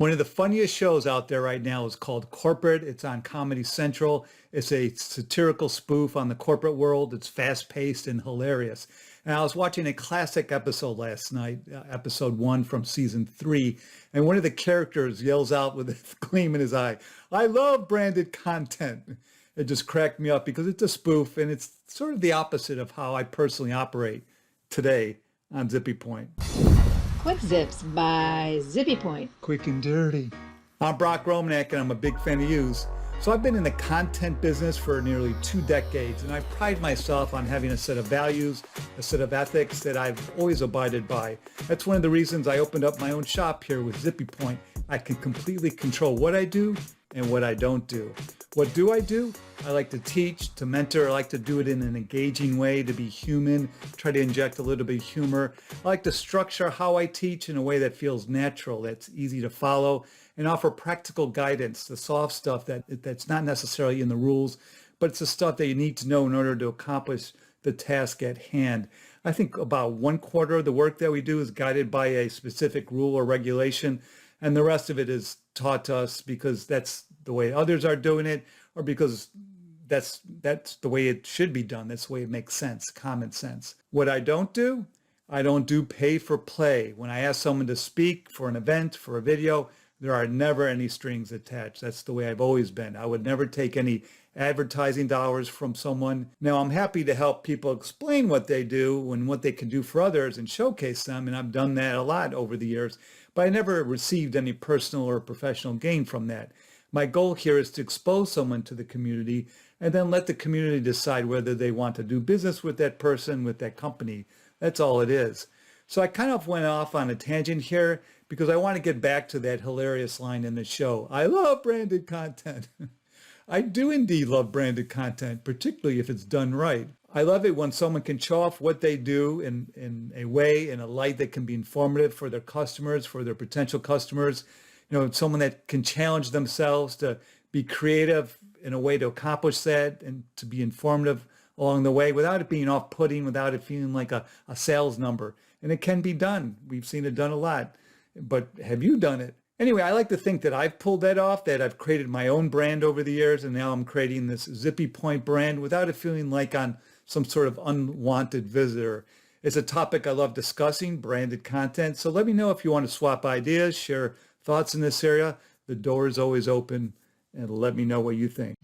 One of the funniest shows out there right now is called Corporate. It's on Comedy Central. It's a satirical spoof on the corporate world. It's fast-paced and hilarious. And I was watching a classic episode last night, episode 1 from season 3, and one of the characters yells out with a gleam in his eye, "I love branded content." It just cracked me up because it's a spoof, and it's sort of the opposite of how I personally operate today on Zippy Point. Quick Zips by Zippy Point. Quick and dirty. I'm Brock Romanek, and I'm a big fan of yous. So I've been in the content business for nearly 2 decades, and I pride myself on having a set of values, a set of ethics that I've always abided by. That's one of the reasons I opened up my own shop here with Zippy Point. I can completely control what I do and what I don't do. What do I do? I like to teach, to mentor. I like to do it in an engaging way, to be human, try to inject a little bit of humor. I like to structure how I teach in a way that feels natural, that's easy to follow, and offer practical guidance, the soft stuff that's not necessarily in the rules, but it's the stuff that you need to know in order to accomplish the task at hand. I think about 1/4 of the work that we do is guided by a specific rule or regulation, and the rest of it is taught to us because that's the way others are doing it, or because that's the way it should be done. That's the way it makes sense, common sense. What I don't do pay for play. When I ask someone to speak for an event, for a video, there are never any strings attached. That's the way I've always been. I would never take any advertising dollars from someone. Now, I'm happy to help people explain what they do and what they can do for others and showcase them, and I've done that a lot over the years, but I never received any personal or professional gain from that. My goal here is to expose someone to the community and then let the community decide whether they want to do business with that person, with that company. That's all it is. So I kind of went off on a tangent here because I want to get back to that hilarious line in the show. I love branded content. I do indeed love branded content, particularly if it's done right. I love it when someone can show off what they do in a way, in a light that can be informative for their customers, for their potential customers. You know, someone that can challenge themselves to be creative in a way to accomplish that and to be informative along the way without it being off-putting, without it feeling like a sales number. And it can be done. We've seen it done a lot. But have you done it? Anyway, I like to think that I've pulled that off, that I've created my own brand over the years, and now I'm creating this Zippy Point brand without it feeling like I'm some sort of unwanted visitor. It's a topic I love discussing, branded content. So let me know if you want to swap ideas, share thoughts in this area. The door is always open, and let me know what you think.